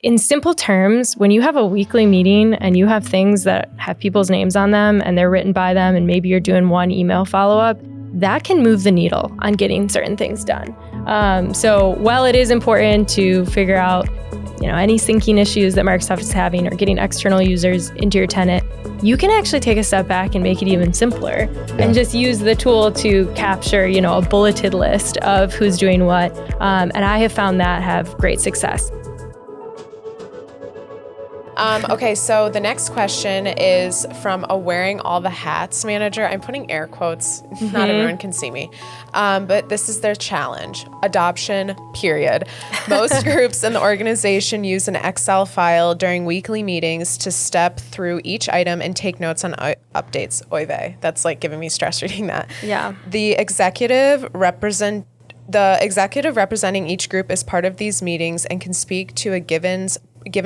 in simple terms, when you have a weekly meeting and you have things that have people's names on them and they're written by them, and maybe you're doing one email follow-up, that can move the needle on getting certain things done. So while it is important to figure out, any syncing issues that Microsoft is having or getting external users into your tenant, you can actually take a step back and make it even simpler and just use the tool to capture, a bulleted list of who's doing what. And I have found that have great success. Okay, so the next question is from a wearing all the hats manager. I'm putting air quotes. Not everyone can see me. But this is their challenge. Adoption, period. Most groups in the organization use an Excel file during weekly meetings to step through each item and take notes on updates. Oy vey. That's like giving me stress reading that. Yeah. The executive representing each group is part of these meetings and can speak to a given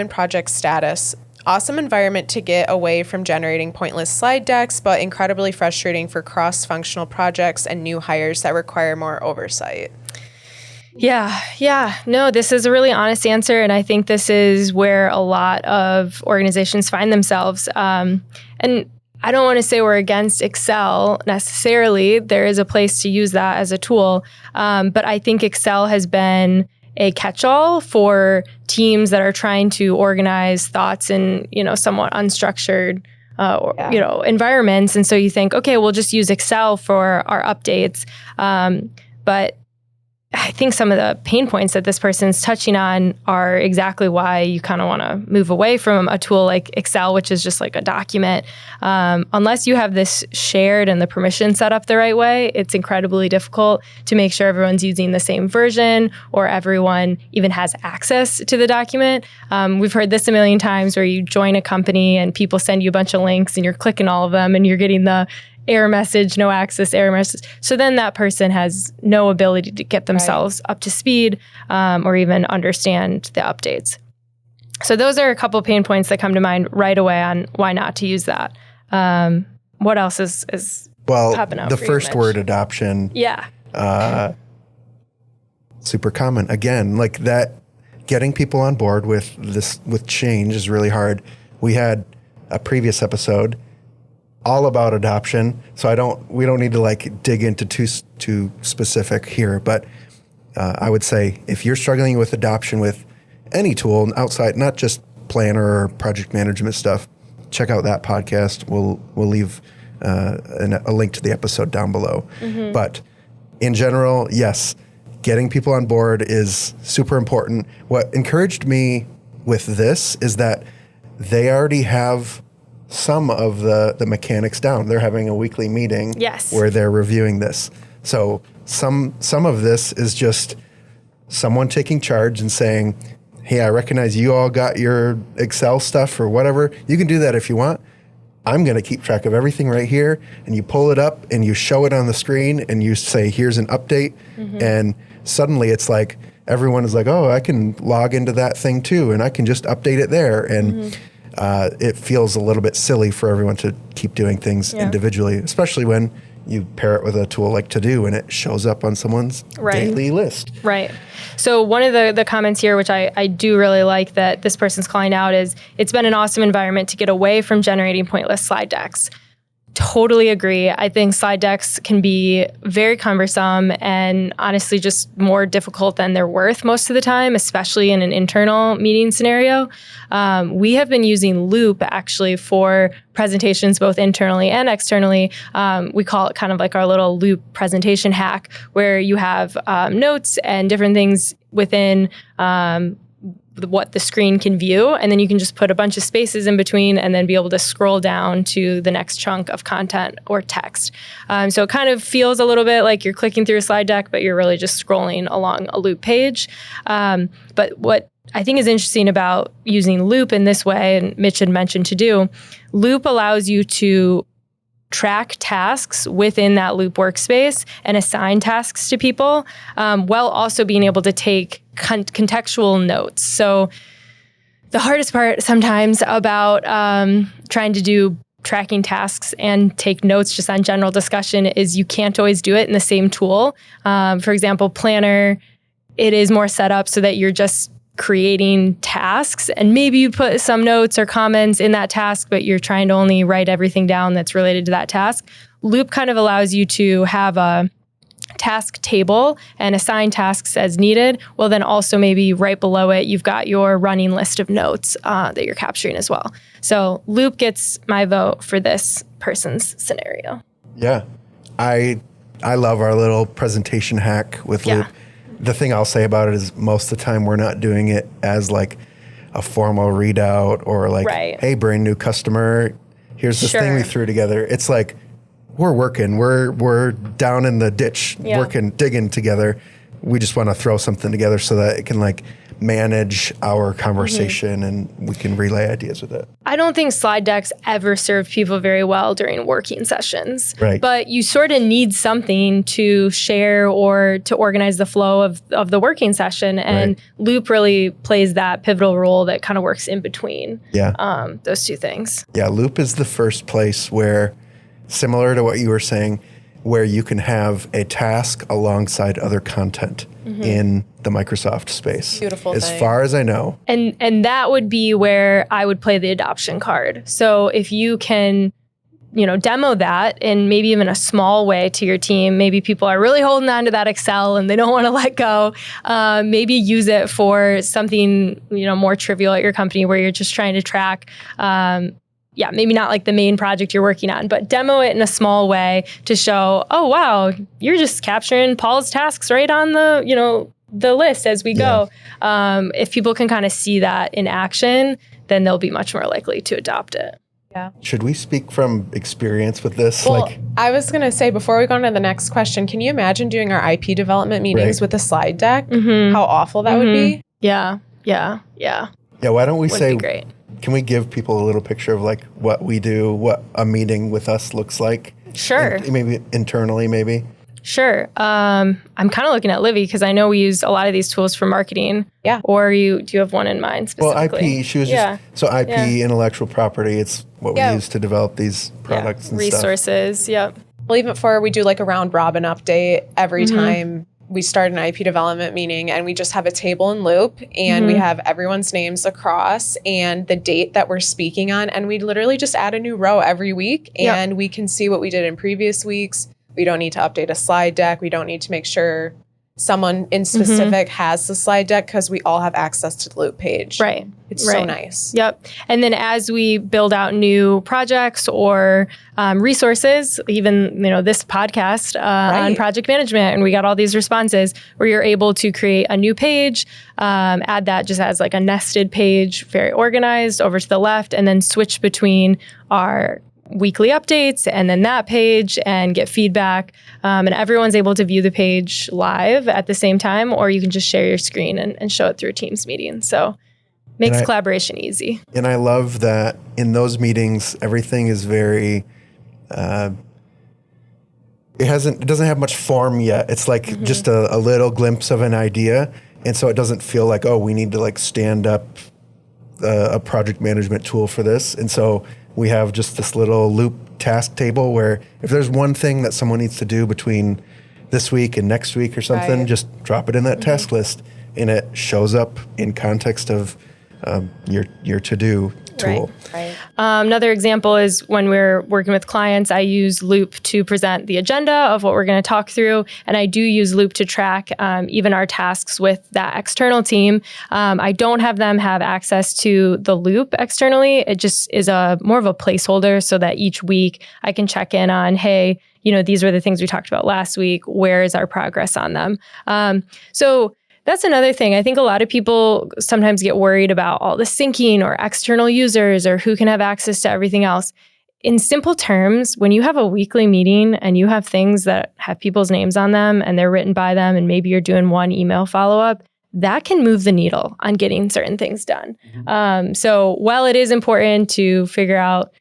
project status. Awesome environment to get away from generating pointless slide decks, but incredibly frustrating for cross-functional projects and new hires that require more oversight. Yeah. No, this is a really honest answer. And I think this is where a lot of organizations find themselves. And I don't want to say we're against Excel necessarily. There is a place to use that as a tool. But I think Excel has been a catch-all for teams that are trying to organize thoughts in, somewhat unstructured, environments. And so you think, okay, we'll just use Excel for our updates. But I think some of the pain points that this person's touching on are exactly why you kind of want to move away from a tool like Excel, which is just like a document. Unless you have this shared and the permission set up the right way, it's incredibly difficult to make sure everyone's using the same version or everyone even has access to the document. We've heard this a million times where you join a company and people send you a bunch of links and you're clicking all of them and you're getting the error message, no access, error message. So then that person has no ability to get themselves up to speed or even understand the updates. So those are a couple of pain points that come to mind right away on why not to use that. What else is popping out? The first word, adoption. Yeah. Super common. Again, like that, getting people on board with change is really hard. We had a previous episode all about adoption, so we don't need to like dig into too specific here, but I would say if you're struggling with adoption with any tool outside, not just planner or project management stuff, check out that podcast. We'll leave a link to the episode down below. Mm-hmm. But in general, yes, getting people on board is super important. What encouraged me with this is that they already have some of the mechanics down. They're having a weekly meeting where they're reviewing this. So some of this is just someone taking charge and saying, hey, I recognize you all got your Excel stuff or whatever. You can do that if you want. I'm going to keep track of everything right here. And you pull it up and you show it on the screen and you say, here's an update. Mm-hmm. And suddenly it's like, everyone is like, oh, I can log into that thing too. And I can just update it there. And it feels a little bit silly for everyone to keep doing things individually, especially when you pair it with a tool like To Do and it shows up on someone's daily list. Right. So one of the comments here, which I do really like that this person's calling out, is it's been an awesome environment to get away from generating pointless slide decks. Totally agree. I think slide decks can be very cumbersome and honestly just more difficult than they're worth most of the time, especially in an internal meeting scenario. We have been using Loop actually for presentations both internally and externally. We call it kind of like our little Loop presentation hack where you have notes and different things within what the screen can view, and then you can just put a bunch of spaces in between and then be able to scroll down to the next chunk of content or text. So it kind of feels a little bit like you're clicking through a slide deck, but you're really just scrolling along a Loop page. But what I think is interesting about using Loop in this way, and Mitch had mentioned To Do, Loop allows you to track tasks within that Loop workspace and assign tasks to people, while also being able to take contextual notes. So the hardest part sometimes about trying to do tracking tasks and take notes just on general discussion is you can't always do it in the same tool. For example, Planner, it is more set up so that you're just creating tasks, and maybe you put some notes or comments in that task, but you're trying to only write everything down that's related to that task. Loop kind of allows you to have a task table and assign tasks as needed. Well, then also maybe right below it, you've got your running list of notes that you're capturing as well. So Loop gets my vote for this person's scenario. Yeah. I love our little presentation hack with Loop. The thing I'll say about it is most of the time we're not doing it as like a formal readout or like, hey, brand new customer, here's this thing we threw together. It's like, we're working, we're down in the ditch, working, digging together. We just want to throw something together so that it can like manage our conversation and we can relay ideas with it. I don't think slide decks ever serve people very well during working sessions. Right. But you sort of need something to share or to organize the flow of the working session. And Loop really plays that pivotal role that kind of works in between those two things. Yeah, Loop is the first place where, similar to what you were saying, where you can have a task alongside other content in the Microsoft space. Beautiful as thing. far as I know. And that would be where I would play the adoption card. So if you can, demo that in maybe even a small way to your team, maybe people are really holding on to that Excel and they don't want to let go. Maybe use it for something, more trivial at your company where you're just trying to track maybe not like the main project you're working on, but demo it in a small way to show, oh, wow, you're just capturing Paul's tasks right on the list as we go. If people can kind of see that in action, then they'll be much more likely to adopt it. Yeah. Should we speak from experience with this? Well, I was going to say, before we go on to the next question, can you imagine doing our IP development meetings with a slide deck? How awful that would be? Yeah. Yeah, why don't we Would be great. Can we give people a little picture of like what we do, what a meeting with us looks like? Sure. Maybe internally, maybe. Sure. I'm kind of looking at Livy because I know we use a lot of these tools for marketing. Yeah. Or do you have one in mind specifically? Well, IP, she was intellectual property, it's what we use to develop these products and resources. stuff. Well, even before we do like a round robin update every time we start an IP development meeting, and we just have a table in Loop, and we have everyone's names across and the date that we're speaking on. And we literally just add a new row every week, and we can see what we did in previous weeks. We don't need to update a slide deck. We don't need to make sure someone in specific has the slide deck because we all have access to the Loop page. Right. It's so nice. Yep. And then as we build out new projects or resources, even this podcast on project management, and we got all these responses where you're able to create a new page, add that just as like a nested page, very organized over to the left, and then switch between our weekly updates and then that page and get feedback. And everyone's able to view the page live at the same time, or you can just share your screen and show it through a Teams meeting. So makes collaboration easy. And I love that in those meetings, everything is very, it doesn't have much form yet. It's like just a little glimpse of an idea. And so it doesn't feel like, oh, we need to like stand up a project management tool for this. And so we have just this little Loop task table where if there's one thing that someone needs to do between this week and next week or something, just drop it in that task list, and it shows up in context of your to-do tool. Right. Another example is when we're working with clients, I use Loop to present the agenda of what we're going to talk through. And I do use Loop to track even our tasks with that external team. I don't have them have access to the Loop externally. It just is more of a placeholder so that each week I can check in on, hey, these were the things we talked about last week. Where is our progress on them? So that's another thing. I think a lot of people sometimes get worried about all the syncing or external users or who can have access to everything else. In simple terms, when you have a weekly meeting and you have things that have people's names on them and they're written by them, and maybe you're doing one email follow-up, that can move the needle on getting certain things done. So while it is important to figure out,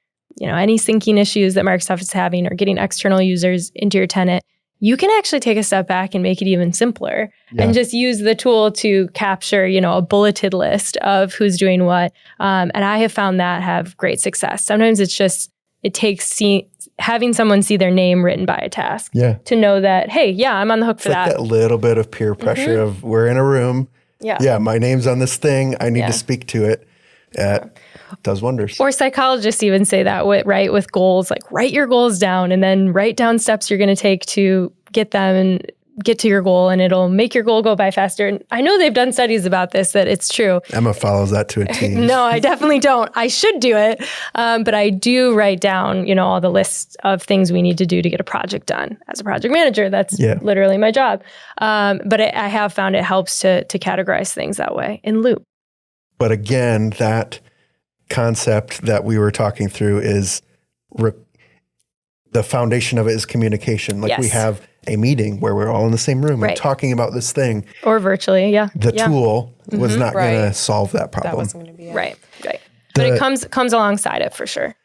any syncing issues that Microsoft is having or getting external users into your tenant, you can actually take a step back and make it even simpler and just use the tool to capture, a bulleted list of who's doing what. And I have found that have great success. Sometimes it takes having someone see their name written by a task to know that, hey, I'm on the hook for that. Like that little bit of peer pressure of we're in a room, Yeah, my name's on this thing. I need to speak to it. It does wonders. Or psychologists even say that, right? With goals, like write your goals down and then write down steps you're going to take to get them and get to your goal, and it'll make your goal go by faster. And I know they've done studies about this, that it's true. Emma follows that to a T. No, I definitely don't. I should do it. But I do write down, all the lists of things we need to do to get a project done. As a project manager, that's literally my job. But I have found it helps to categorize things that way in loop. But again, that concept that we were talking through is the foundation of it is communication. Like we have a meeting where we're all in the same room and talking about this thing. Or virtually, The tool was not going to solve that problem. That wasn't going to be it. Right. But it comes alongside it for sure.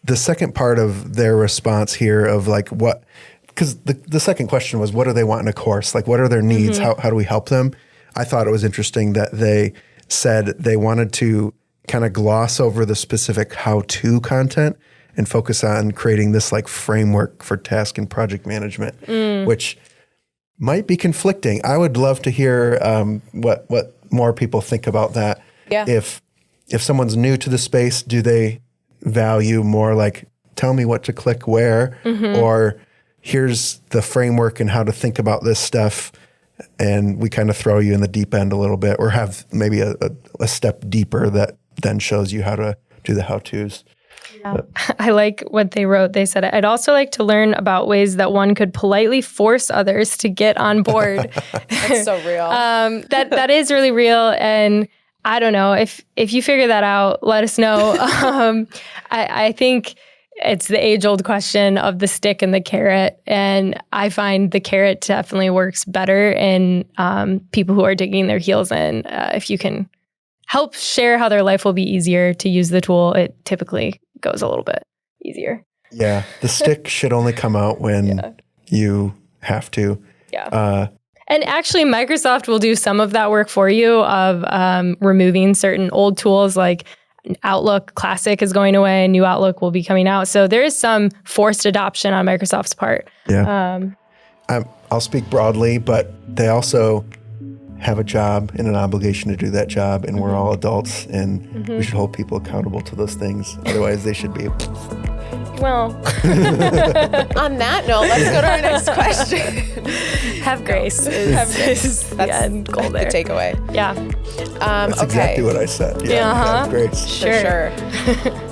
The second part of their response here of like what, because the second question was, what do they want in a course? Like, what are their needs? How do we help them? I thought it was interesting that they said they wanted to kind of gloss over the specific how-to content and focus on creating this like framework for task and project management, which might be conflicting. I would love to hear what more people think about that. Yeah. If someone's new to the space, do they value more like, tell me what to click where, or here's the framework and how to think about this stuff, and we kind of throw you in the deep end a little bit, or have maybe a step deeper that then shows you how to do the how-tos. Yeah. I like what they wrote. They said, I'd also like to learn about ways that one could politely force others to get on board. That's so real. That is really real. And I don't know, if you figure that out, let us know. I think it's the age-old question of the stick and the carrot. And I find the carrot definitely works better in people who are digging their heels in. If you can help share how their life will be easier to use the tool, it typically goes a little bit easier. Yeah. The stick should only come out when you have to. Yeah. And actually, Microsoft will do some of that work for you of removing certain old tools, like Outlook Classic is going away, new Outlook will be coming out. So there is some forced adoption on Microsoft's part. Yeah. I'll speak broadly, but they also have a job and an obligation to do that job, and we're all adults, and we should hold people accountable to those things. Otherwise, they should be. Well, on that note, let's go to our next question. Have grace is the end goal there. The takeaway. Yeah. That's exactly what I said. Yeah. Have grace. Sure. For sure.